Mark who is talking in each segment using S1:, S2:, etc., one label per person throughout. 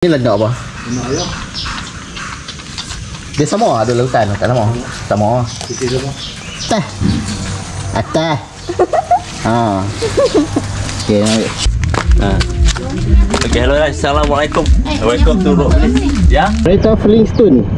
S1: Ni ledak apa?
S2: Lemak ayam.
S1: Dia sama ada lautan tak sama? Sama.
S2: Putih sama.
S1: Teh. Atas. Ha. Okey.
S3: Okay, hello guys. Assalamualaikum. Welcome to Rock Place. Ya.
S1: Kereta Flintstone.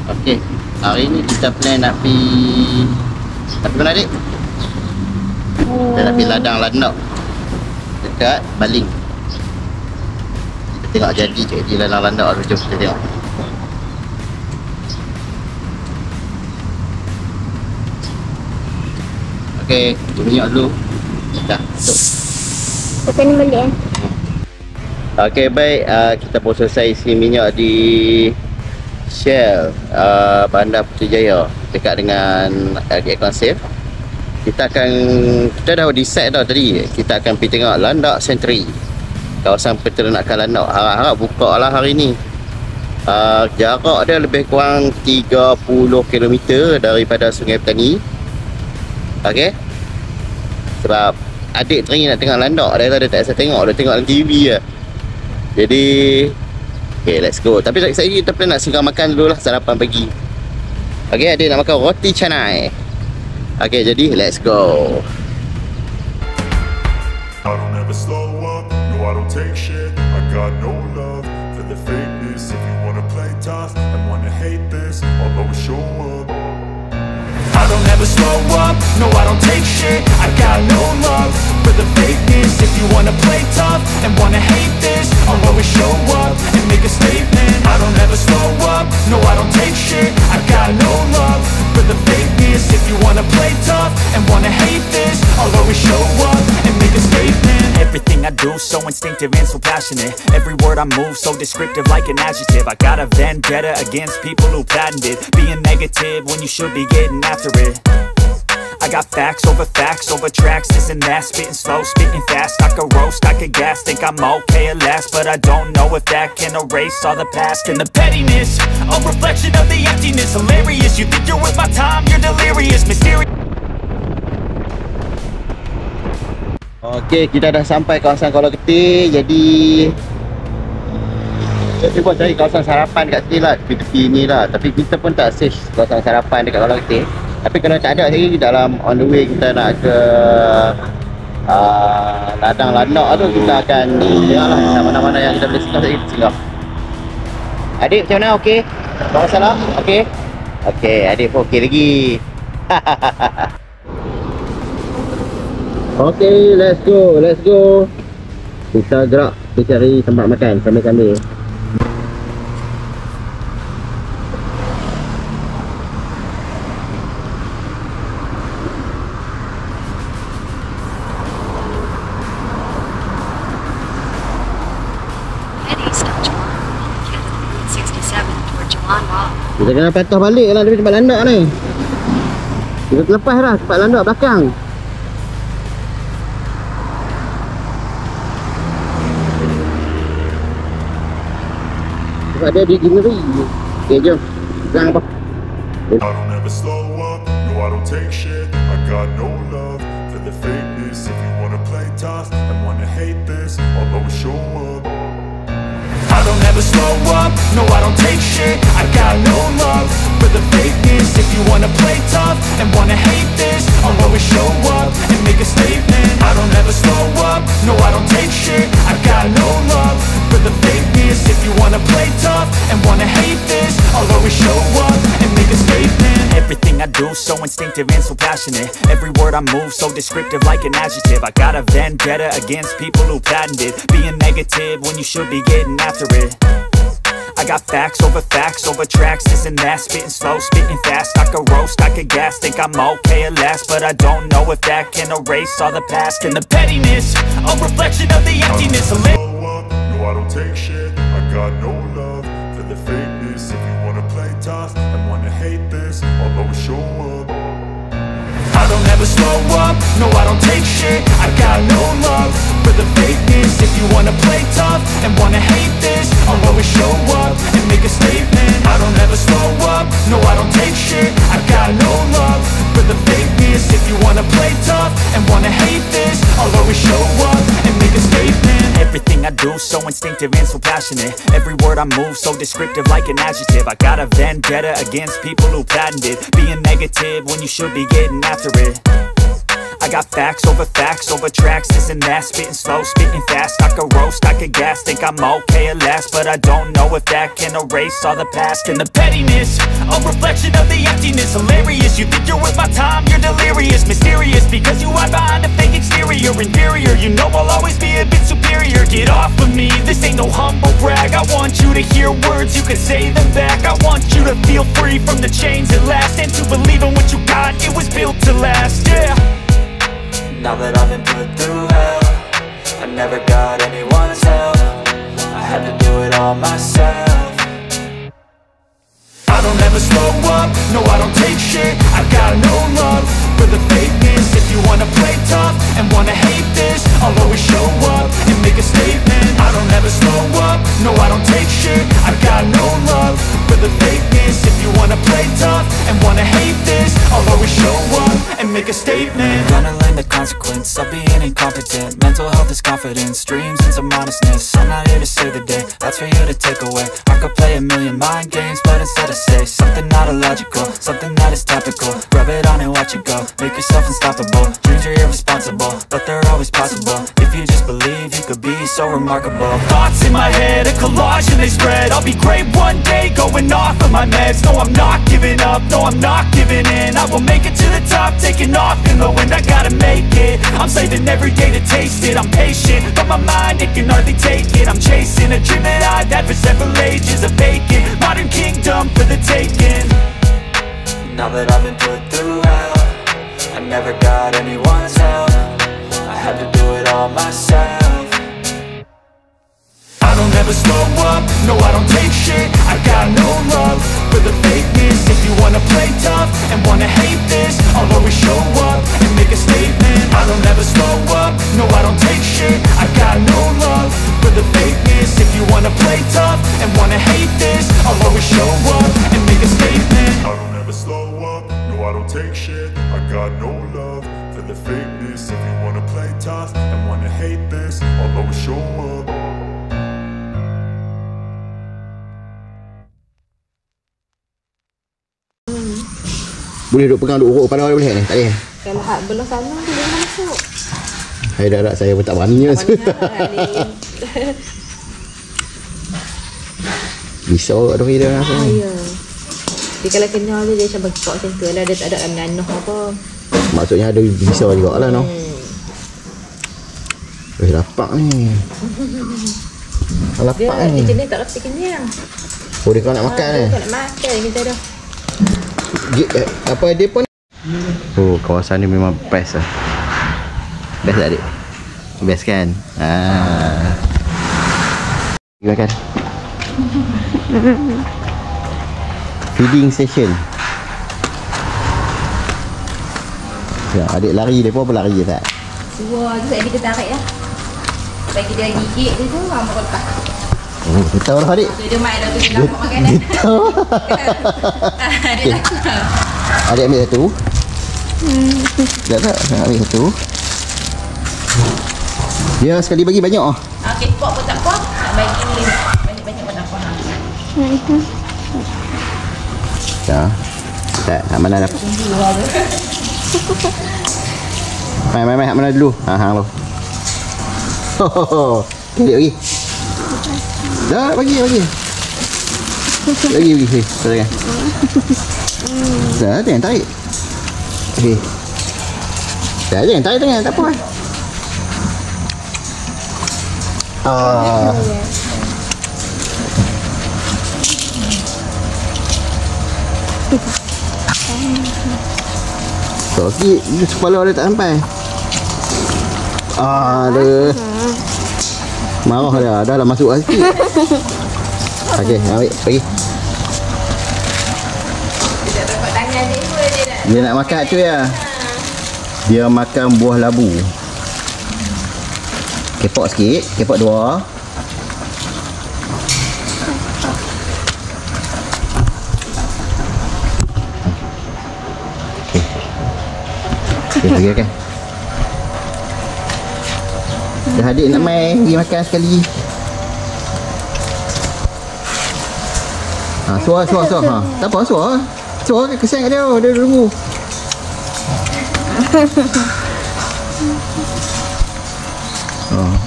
S1: Okey, hari ni kita plan nak pergi mana adik? Kita nak pergi ladang landak dekat Baling. Kita tengok jadi ladang landak tu, jom kita tengok. Okey, minyak dulu. Dah, tutup.
S4: Kita ni balik eh?
S1: Okey, baik, kita pun selesai isi minyak di Shell Bandar Putrajaya dekat dengan Aircon Safe. Kita dah decide dah tadi, kita akan pergi tengok landak Sentry, kawasan peternakan landak. Harap-harap buka lah hari ni. Jarak dia lebih kurang 30 km daripada Sungai Petani. Okey, sebab adik teringin nak tengok landak, dia tak bisa tengok, dia tengok dalam TV je. Jadi okay, let's go. Tapi sekejap kita plan nak singgah makan dulu lah, sarapan pagi. Okay, adik nak makan roti canai. Okay, jadi let's go.
S5: I don't ever slow up, no I don't take shit. I got no love for the fakeness. If you wanna play tough and wanna hate this, I'll always show up. I don't ever slow up, no I don't take shit. I got no love for the fakeness. If you wanna play tough and wanna hate this, I'll always show up and make a statement. I don't ever slow up, no I don't take shit. I got no love for the fakeness. If you wanna play tough and wanna hate this, I'll always show up and make a statement.
S6: Everything I do so instinctive and so passionate. Every word I move so descriptive like an adjective. I got a vendetta against people who patented being negative when you should be getting after it. I got facts over tracks, this and that. Spitting slow, spitting fast. I could roast, I could gas. Think I'm okay at last, but I don't know if that can erase all the past. And the pettiness, a reflection of the emptiness. Hilarious, you think you're worth my time, you're delirious. Mysterious.
S1: Okay, kita dah sampai kawasan Kuala Ketih. Jadi kita pun cari kawasan sarapan dekat sini lah, tepi-tepi ni lah. Tapi kita pun tak search kawasan sarapan dekat Kuala Ketih. Tapi kalau tak ada lagi dalam on the way kita nak ke ladang landak tu, kita akan tengok lah mana-mana yang kita boleh singgah, kita singgah. Adik macam mana? Okey? Tak masalah? Okey? Okey, adik pun okey lagi. Okey, let's go. Kita gerak, kita cari tempat makan sambil-sambil. Kita kena patah balik lah dari tempat landak ni. Kita terlepas lah tempat landak belakang. Sebab dia di greenery. Okay, jom. Pegang apa?
S5: I don't ever slow up, no I don't take shit. I got no love for the fakeness. If you wanna play tough and wanna hate this, I'll always show up. I don't ever slow up, no I don't take shit. I got no love for the fakeness. If you wanna play tough and wanna hate this, I'll always show up and make a statement. I don't ever slow up, no I don't take shit. I got no love for the fakeness. If you wanna play tough and wanna hate this, I'll always show up and make a statement.
S6: Everything I do so instinctive and so passionate. Every word I move so descriptive like an adjective. I got a vendetta against people who patented being negative when you should be getting after it. I got facts over tracks, this and that, spitting slow, spitting fast. I could roast, I could gas, think I'm okay at last, but I don't know if that can erase all the past and the pettiness, a reflection of the emptiness.
S5: Slow up, no I don't take shit. I got no love for the fakeness. If you wanna play tough and wanna hate this, I'll always show up.
S6: I don't ever slow up, no I don't take shit. I got no love for the fakeness. If you wanna play tough and wanna hate this, I'll always show up and make a statement. I don't ever slow up, no I don't take shit. I got no love for the fakeness. If you wanna play tough and wanna hate this, I'll always show up and make a statement. Everything I do so instinctive and so passionate. Every word I move so descriptive like an adjective. I got a vendetta against people who patented being negative when you should be getting after it. I got facts over tracks, this and that, spitting slow, spitting fast. I could roast, I could gas, think I'm okay at last, but I don't know if that can erase all the past and the pettiness, a reflection of the emptiness. Hilarious, you think you're worth my time, you're delirious. Mysterious, because you hide behind a fake exterior. Inferior, you know I'll always be a bit superior. Get off of me, this ain't no humble brag. I want you to hear words, you can say them back. I want you to feel free from the chains at last, and to believe in what you got, it was built to last, yeah.
S2: Now that I've been put through hell, I never got anyone's help. I had to do it all myself.
S6: I don't ever slow up, no I don't take shit. I got no love for the fakeness. If you wanna play tough and wanna hate this, I'll always show up and make a statement. I don't ever slow up, no I don't take shit. I got no love for the fakeness. If you wanna play tough and wanna hate this, I'll always show up and make a statement.
S2: Gonna learn the consequence of being incompetent. Mental health is confidence, dreams and some honestness. I'm not here to save the day, that's for you to take away. I could play a million mind games, but instead I say something not illogical, something that is topical. Rub it on and watch it go, make yourself unstoppable. Dreams are irresponsible, but they're always possible. If you just believe, you could be so remarkable.
S6: Thoughts in my head, a collage and they spread. I'll be great one day, going off of my meds. No, I'm not giving up, no, I'm not giving in. I will make it to the top, taking off in the wind. I gotta make it, I'm saving every day to taste it. I'm patient, but my mind, it can hardly take it. I'm chasing a dream that I've had for several ages. A vacant, modern kingdom for the taking.
S2: Now that I've been put through hell, I never got anyone's help. I had to do it all myself.
S6: I don't ever slow up, no I don't take shit. I got no love for the fakeness. If you wanna play tough and wanna hate this, I'll always show up and make a statement. I don't ever slow up, no I don't take shit. I got no love for the fakeness. If you wanna play tough and wanna hate this, I'll always show up and make a statement.
S5: I don't ever slow up, no I don't take shit. I got no love for the fakeness. If you wanna play tough and wanna hate this, I'll always show up.
S1: Boleh duk pegang duk urut kepala awak boleh ni? Tak boleh?
S4: Kalau hak belah sana tu boleh masuk.
S1: Hai dah saya pun tak berani lah. Bisa orang dah dia rasa.
S4: Ya. Dia kalau kena dia macam bengkok macam tu lah. Dia tak ada menanoh apa.
S1: Maksudnya ada bisa juga lah no. Lapar ni. Lapar
S4: Dia
S1: ni.
S4: macam ni tak rasa kenyang.
S1: Oh dia kau nak makan ni.
S4: Dia nak makan kita dah.
S1: Apa dia pun. Oh kawasan ni memang best lah. Best tak adik? Best kan? Makan. Feeding station. Ya, adik lari dia pun apa lari je tak?
S4: Wah, tu saya kita tarik ya. Bagi dia gigit dia tu lama kau lepas.
S1: Oh, dia tahu lah adik.
S4: Tu dia mai dah tu dia nampak makanan.
S1: Dia tahu.
S4: Dia nak.
S1: Adik ambil satu. Tak ambil satu. Dia sekali bagi banyak ah.
S4: Okey, pok pun tak apa. Nak bagi banyak-banyak pun tak apa.
S1: Ya. Tak, hak mana dah. Mai, hak mana dulu? Hang lu. Kali lagi. Dah bagi. Lagi. Sorry. Dah, jangan tarik. Okey. Dah, jangan tarik tangan, tak apa. Sikit, kepala dia tak sampai. Aduh. Marah dia, dah lah masuk lah sikit. Okey, ambil, pergi.
S4: Dia tak dapat tangan dia pun
S1: Dia nak makan tu ya. Dia makan buah labu. Kepok sikit, kepok dua. Okey, pergi makan. Dah adik nak main, pergi makan sekali. Suar. Ha. Tak apa, suar. Suar kesian kat dia, dia tunggu.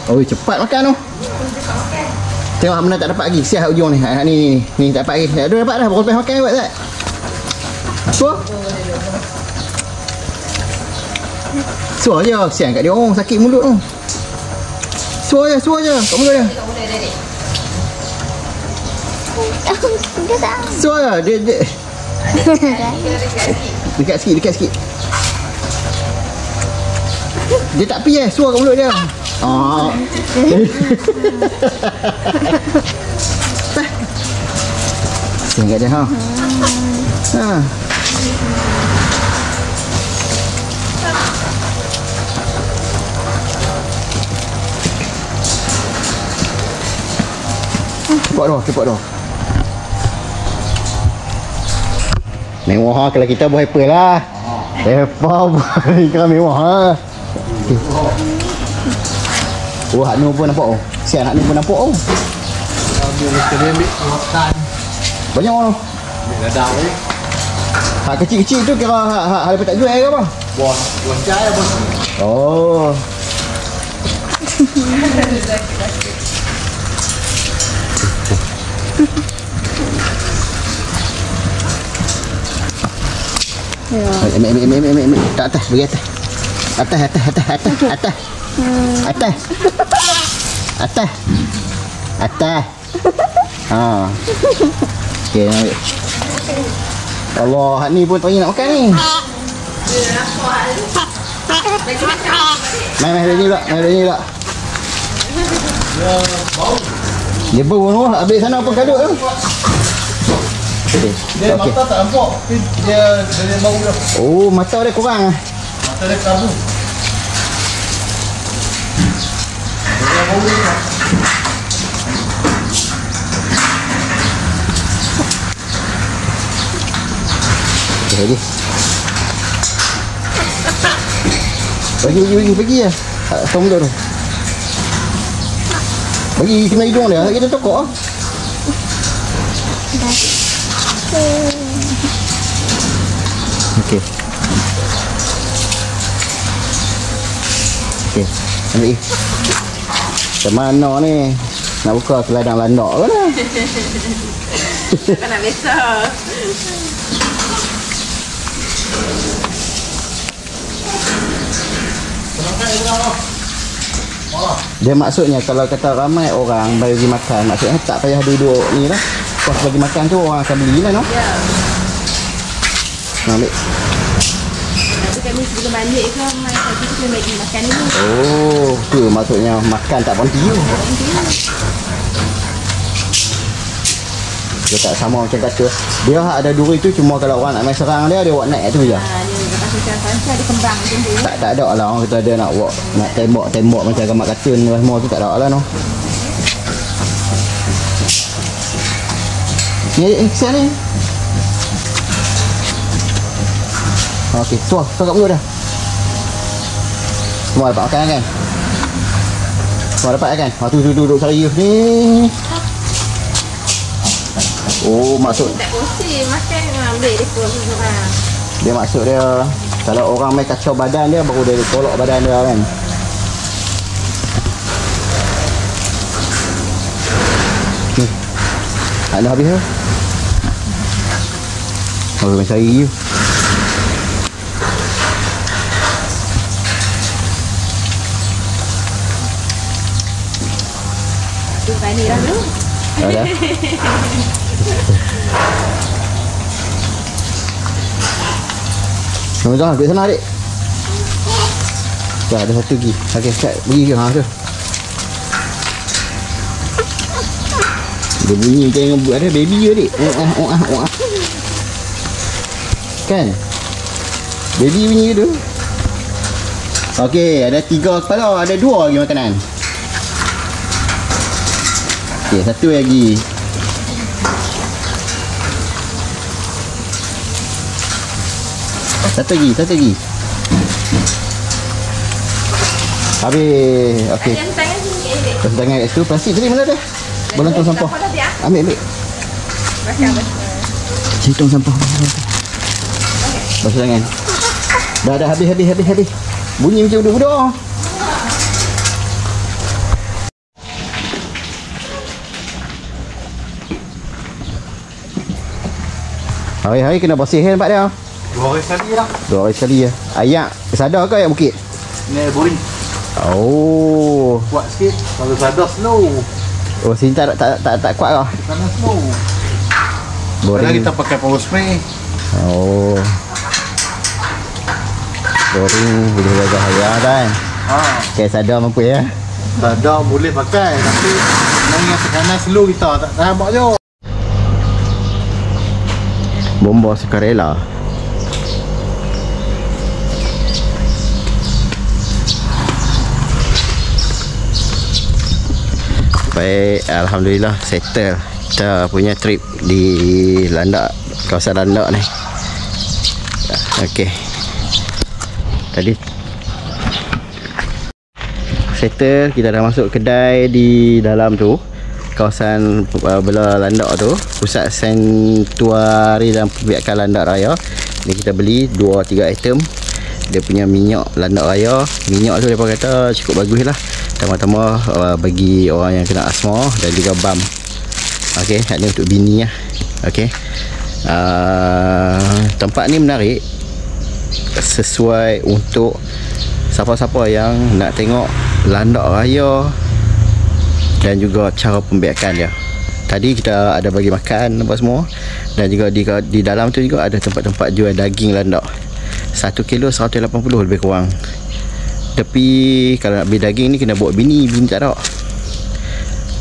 S1: Oh, cepat makan tu. Tengok mana tak dapat lagi. Siap hujung ni. Ni tak dapat lagi. Dah dapat dah. Baru lepas makan buat tak? Suar. Suar je. Kesian kat dia. Oh, sakit mulut tu. Suar je. Kat mulut dia. Suar je. Dia. Dekat sikit. Dia tak pi suar kat mulut dia. Tengok dia ha. Cepat dah. Mewah ha, kalau kita buat hyper lah. Kau mewah ha. Okay. Oh, hak nu pun nampak oh. Siap hak nu pun nampak oh. Dia mesti ambil makan. Banyak orang. Ambil ladang ni. Hak kecil-kecil tu kira hak lepas tak jual ke apa? Buah cai bos. Oh. Ambil. Tak atas, bagi atas. Atas. Ha. Okey, ambil. Allah, hak ni pun tak nak makan ni. Main ni pula. Dia bau tu, habis sana apa kadut tu.
S3: Dia mata tak nampak. Dia bau dah.
S1: Oh, mata dia kurang ah.
S3: Mata dia kabu. Dia bau dia.
S1: Okey. Bagi ya. Tong tu. Bagi kena hidung dia, kita tokok ah. Okey. Ambil. Macam mana ni? Nak buka keladang landak ke lah.
S4: Kau nak besar.
S1: Dia maksudnya kalau kata ramai orang bagi makan, maksudnya tak payah duduk ni lah. Kos bagi makan tu orang akan beli lah no?
S4: Ya.
S1: Ambil.
S4: Nanti kami sebelum balik ke mai pagi tu kena bagi makan dulu.
S1: Oh, tu maksudnya makan tak berhenti tu. Dia tak sama macam kata. Dia ada duri tu cuma kalau orang nak main serang dia buat naik tu je.
S4: Dia lepas macam pancar dia kembang macam tu.
S1: Tak ada lah orang kata dia nak buat nak tembak macam gambar kartun semua tu tak ada lah no. Ni kesian ni. Okey, tuah kat mulut dah. Semua dapat makan kan? Semua dapat kan? Tu duduk serius ni. Oh, maksud
S4: Tak kursi makan ambil dia pun seorang.
S1: dia maksud dia kalau orang main kacau badan dia baru dia tolak badan dia kan. Ni. Ada habis ke? Oh, macam cari je.
S4: Tu bani dah tu.
S1: Ada. Dah, duduk sana adik. Dah, ada satu lagi. Okey, Kak, pergi ke tu. Dia bunyi macam yang ada baby ke adik? Kan? Baby bunyi tu. Okey, ada 3 kepala, ada 2 lagi makanan. Okey, satu lagi. Satu lagi. Habis. Okey.
S4: Tangan sini adik.
S1: Lepas tangan kat situ, plastik tadi mana dah? Bola tong sampah. Ambil. Sini tong sampah. Basuh tangan. Dah habis. Bunyi macam budak-budak. Hari-hari kena bersih kan tempat dia?
S3: 2 hari sekali lah.
S1: 2 hari sekali ya. Ayak sadar ke ayak bukit?
S3: Ni boring.
S1: Oh.
S3: Kuat sikit. Kalau sadar slow.
S1: Oh, sini tak kuat lah.
S3: Sana slow.
S1: Boring.
S3: Kadang kita pakai power spray.
S1: Oh. Boring boleh jaga ayah kan? Okay, sadar mampu ya.
S3: Sadar boleh pakai. Tapi dengan tekanan slow kita tak nampak je.
S1: Bomba sukarela. Baik, alhamdulillah settle kita punya trip di Landak, kawasan Landak ni. Okey. Tadi settle, kita dah masuk kedai di dalam tu, kawasan belah Landak tu, pusat Santuari dan Pembiakan Landak Raya. Ni kita beli 2-3 item. Dia punya minyak Landak Raya. Minyak tu mereka kata cukup bagus lah, tambah-tambah bagi orang yang kena asma dan juga bam. Okey, ni untuk bini lah. Okey, tempat ni menarik, sesuai untuk siapa-siapa yang nak tengok Landak Raya dan juga cara pembiakan dia. Tadi kita ada bagi makan apa semua, dan juga di dalam tu juga ada tempat-tempat jual daging landak. 1 kilo 180 lebih kurang. Tapi kalau nak beli daging ni kena bawa bini tak ada.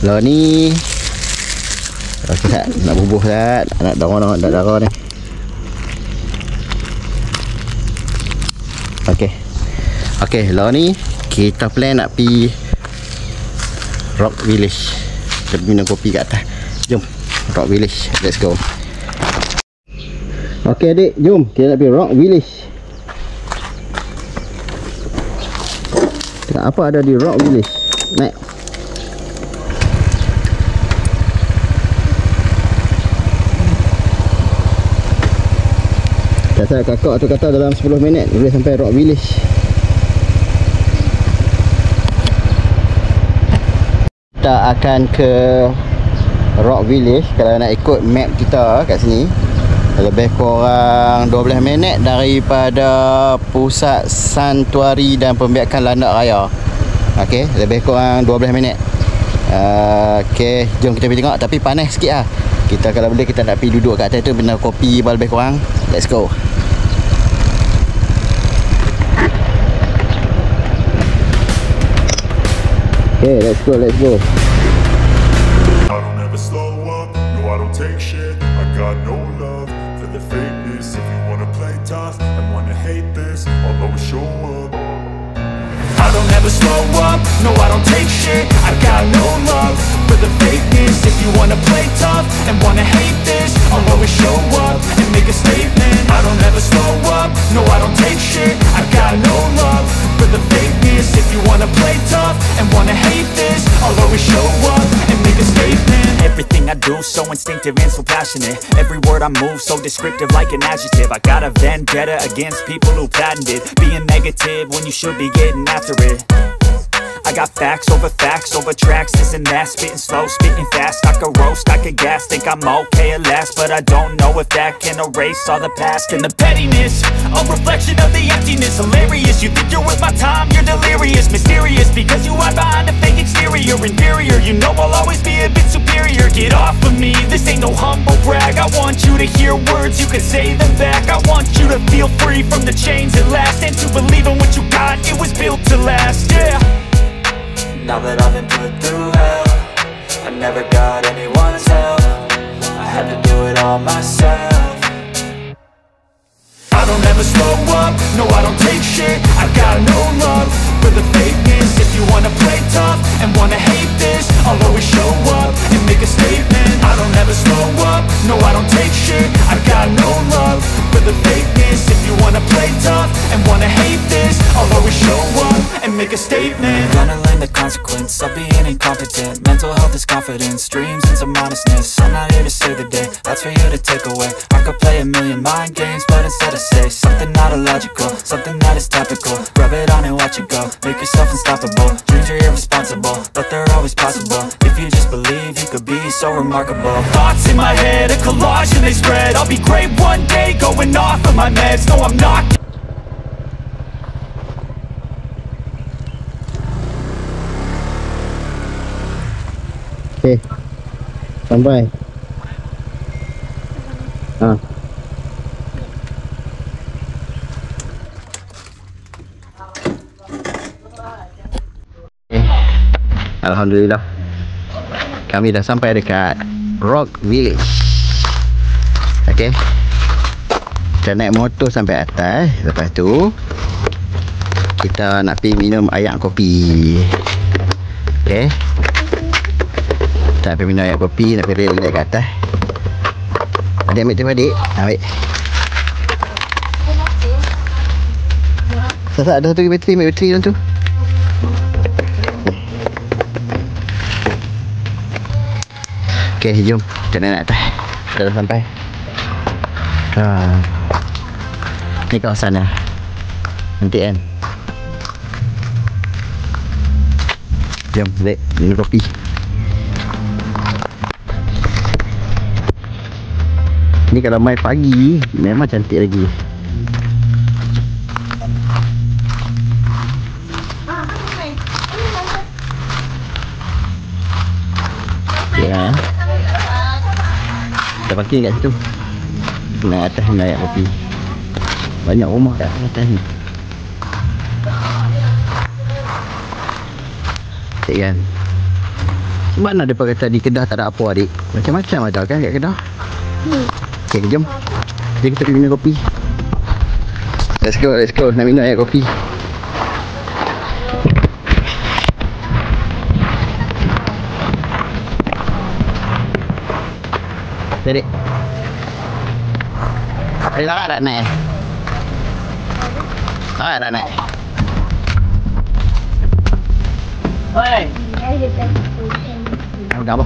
S1: Lah ni okey tak nak bubuh tak, nak darah ni. Okey, lah ni kita plan nak pergi Rock Village. Kita minum kopi kat atas. Jom Rock Village, let's go. Okey adik, jom kita nak pergi Rock Village. Apa ada di Rock Village? Naik. Kata kakak tu kata dalam 10 minit boleh sampai Rock Village. Kita akan ke Rock Village. Kalau nak ikut map kita kat sini, lebih kurang 12 minit daripada pusat Santuari dan Pembiakan Landak Raya. Okey, lebih kurang 12 minit. Okey, jom kita pergi tengok. Tapi panas sikit lah. Kita kalau boleh kita nak pergi duduk kat atas tu, benda kopi lebih kurang. Let's go. Okay, let's go.
S5: I don't ever slow up, no I don't take shit. I got no love for the fakeness. If you wanna play tough and wanna hate this, I'll always show up.
S6: I don't ever slow up, no I don't take shit. I got no love for the fakeness. If you wanna play tough and wanna hate this, I'll always show up and make a statement. I don't ever slow up, no I don't take shit. I got no love for the fakeness. If you wanna play tough and wanna hate this, I'll always show up and make a statement. Everything I do so instinctive and so passionate. Every word I move so descriptive like an adjective. I got a vendetta against people who patented being negative when you should be getting after it. I got facts over tracks, this and that. Spitting slow, spitting fast. I could roast, I could gas. Think I'm okay at last, but I don't know if that can erase all the past. And the pettiness, a reflection of the emptiness. Hilarious, you think you're worth my time, you're delirious. Mysterious, because you hide behind a fake exterior. Inferior, you know I'll always be a bit superior. Get off of me, this ain't no humble brag. I want you to hear words, you can say them back. I want you to to feel free from the chains at last, and to believe in what you got, it was built to last, yeah. Now that I've been put through hell, I never got anyone's help, I had to do it all myself. I don't ever slow up, no I don't take shit, I got no love for the fakeness. If you wanna play tough and wanna hate this, I'll always show up and make a statement. I don't ever slow up, no I don't take shit, I got no love for the fakeness. If you wanna play tough and wanna hate this, I'll always show up and make a statement. Gonna learn the consequence of being incompetent. Mental health is confidence, dreams and some honestness. I'm not here to save the day, that's for you to take away. I could play a million mind games, but instead I say something not illogical, something that is topical. Rub it on and watch it go, make yourself unstoppable. Dreams are irresponsible, but they're always possible. If you just believe, you could be so remarkable. Thoughts in my head, a collage and they spread. I'll be great one day, going off of my meds. No, I'm not.
S1: Okay, sampai. Alhamdulillah, kami dah sampai dekat Rock Village. Okay, kita naik motor sampai atas. Lepas tu kita nak pergi minum air kopi. Okay, kita pergi minum air kopi, nak pergi naik ke atas. Adik ambil tu adik. Ambil. Sasak ada satu bateri, ambil bateri dalam tu. Okay, jom kita naik atas. Kita dah sampai. Ni kawasan dah. Nanti kan. Jom, Dek, minum kopi. Ni kalau main pagi memang cantik lagi. Ya. Kita parking kat situ. Naik atas naik kopi. Banyak rumah kat atas ni. Cik kan. Mana dia kata di Kedah tak ada apa adik? Macam-macam ada kan kat Kedah. Okay, jom. Jadi kita pergi minum kopi. Let's go. Nak minum air kopi. Jadi ada lakak tak naik? Lakak tak naik? Oi! Udah apa?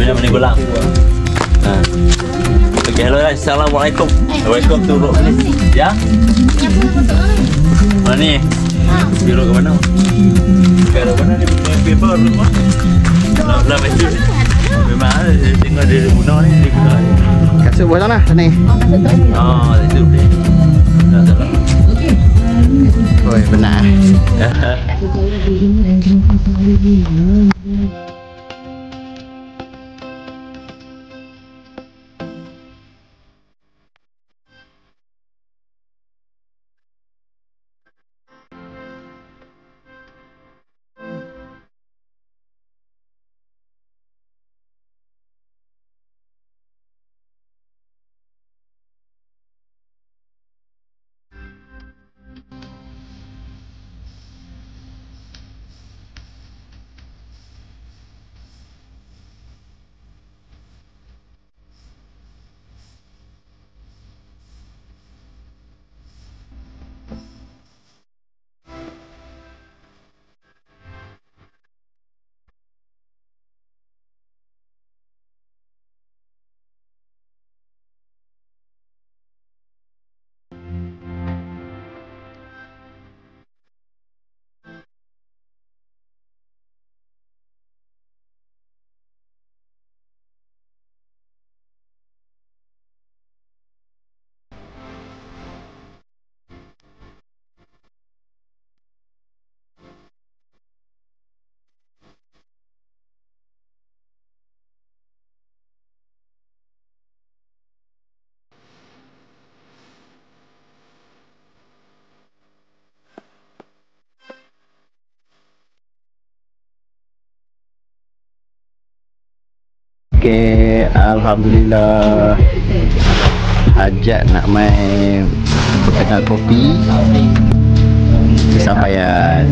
S7: Mana gulang. Okay, hello guys. Assalamualaikum. Welcome to Rock Village. Ya? Mana ni? Biru ke mana? Ke mana ni? Paper rumah. Lah betul. Memang tengok dari Muno ni di Kuala. Kasut buat sana ni. Oh, itu dia. Dah salah. Oi, benar.
S1: Okay, alhamdulillah. Hajat nak main kedai kopi kesampaian.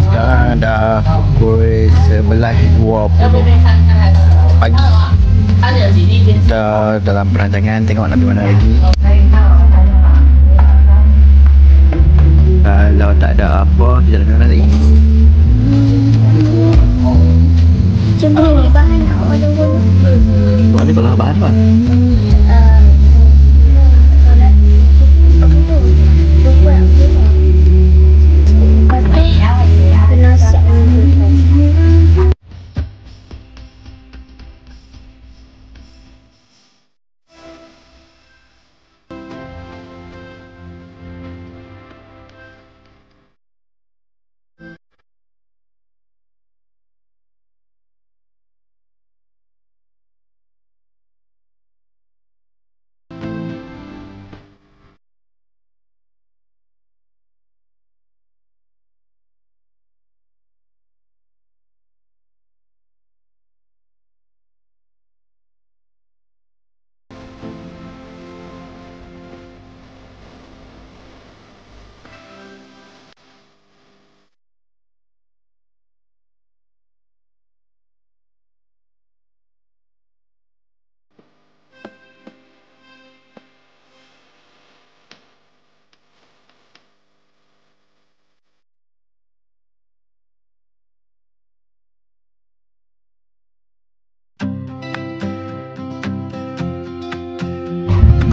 S1: Sekarang dah pukul 11.20 pagi. Kita dalam perancangan tengok nak pergi mana lagi. Kalau tak ada apa, kita jalan mana lagi.
S8: Cuba beli bahan kau ada dulu.
S1: Tuan ni kalau bahan apa?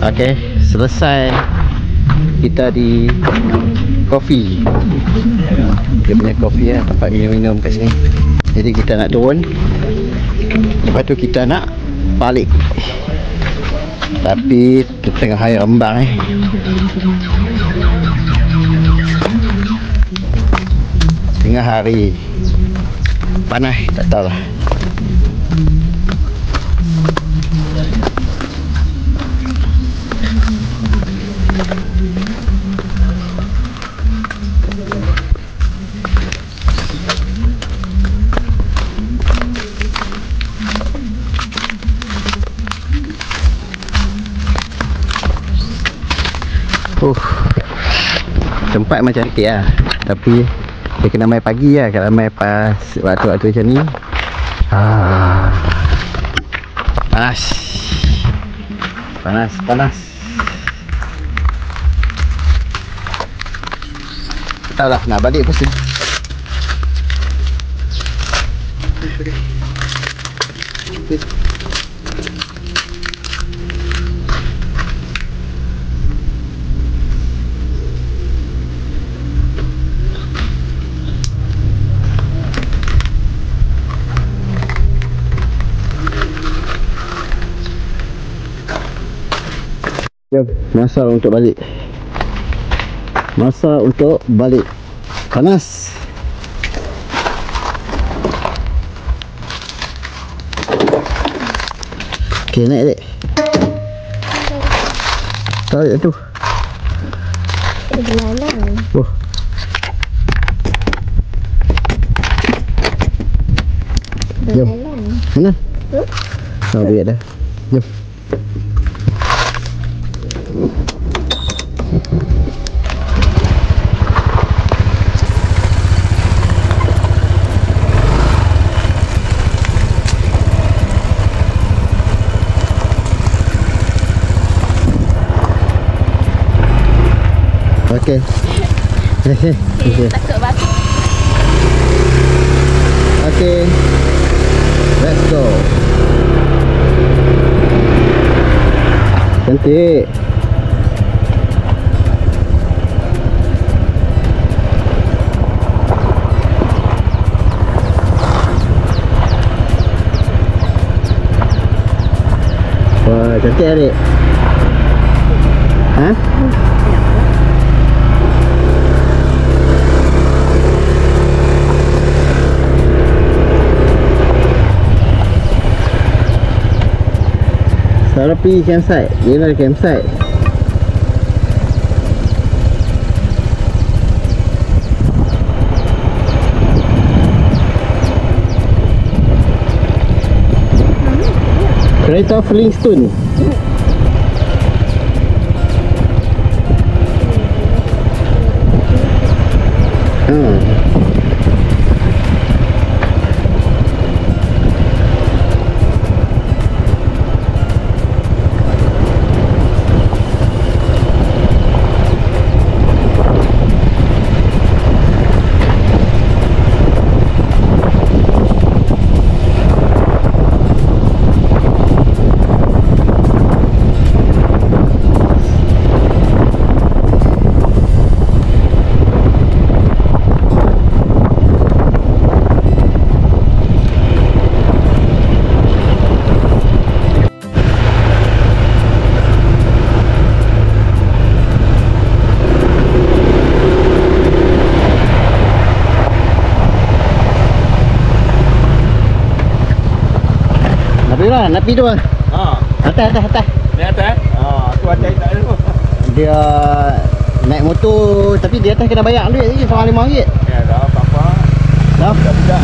S1: Okey, selesai kita di kopi. Dia punya kopi ya, tempat minum-minum kat sini. Jadi kita nak turun. Lepas tu kita nak balik. Tapi tengah air rembang tengah hari panas, tak tahulah. Tempat macam okey lah, tapi dia kena main pagi lah. Kalau main pas waktu-waktu macam ni panas. Tak tahulah nak balik pun masa untuk balik. Panas. Okey, naik dek. Tarik tu.
S8: Belalang.
S1: Oh. Jom. Mana? Oh, biar dah. Jom. Okey.
S8: Takut batu.
S1: Okey. Let's go. Cantik. Wah, cantik adik. Ha? Sekarang pergi campsite. Ni lah campsite. Kereta Flintstone. Nak pergi tu lah. Atas.
S7: Ni atas? Tu atas tak ada tu.
S1: Dia naik motor tapi di atas kena bayar duit lagi seorang RM5.
S7: Ya dah apa-apa.
S1: Dah?
S7: Budak.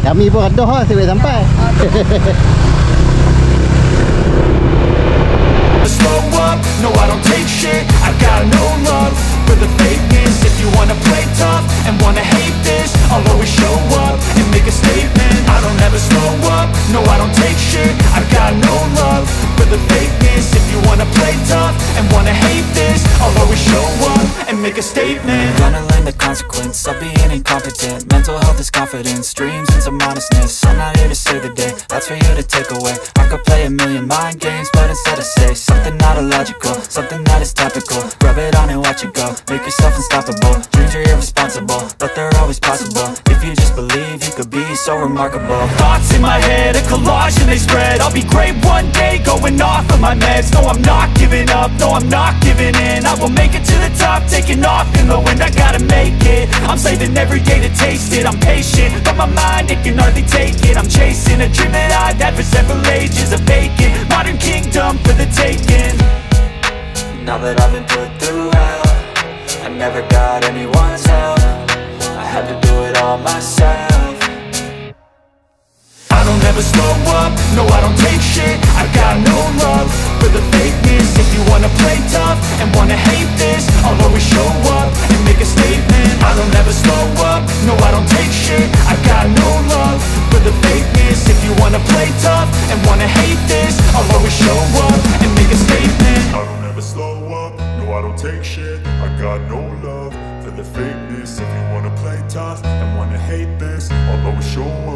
S1: Kami pun redoh lah sampai sampai.
S6: Slow up, no I don't take shit. I got no love for the fakeness. If you wanna play tough and wanna hate this, I'll always show up and make a statement. I don't ever slow up, no I don't take shit. I got no love for the fakeness. If you wanna play tough and wanna hate this, I'll always show up and make a statement.
S2: Gonna learn the consequence of being incompetent. Mental health is confidence, dreams and some honestness. I'm not here to save the day, that's for you to take away. I could play a million mind games, but instead I say something not illogical, something that is topical. Rub it on and watch it go, make yourself unstoppable. Dreams are irresponsible, but they're always possible. If you just believe, you could be so remarkable.
S6: Thoughts in my head, a collage and they spread. I'll be great one day, going off of my meds. No, I'm not giving up, no, I'm not giving in. I will make it to the top, taking off in the wind. I gotta make it, I'm saving every day to taste it. I'm patient, but my mind, it can hardly take it. I'm chasing a dream that I've had for several ages. A vacant, modern kingdom for the taking.
S2: Now that I've been put through hell, I never got anyone's help. I had to do it all myself.
S6: I don't ever slow up, no I don't take shit. I got no love for the fakeness. If you wanna play tough and wanna hate this, I'll always show up and make a statement. I don't ever slow up, no I don't take shit. I got no love for the fakeness. If you wanna play tough and wanna hate this, I'll always show up and make a statement.
S5: I don't ever slow up, no I don't take shit. I got no love for the fakeness. If you wanna play tough and wanna hate this, I'll always show up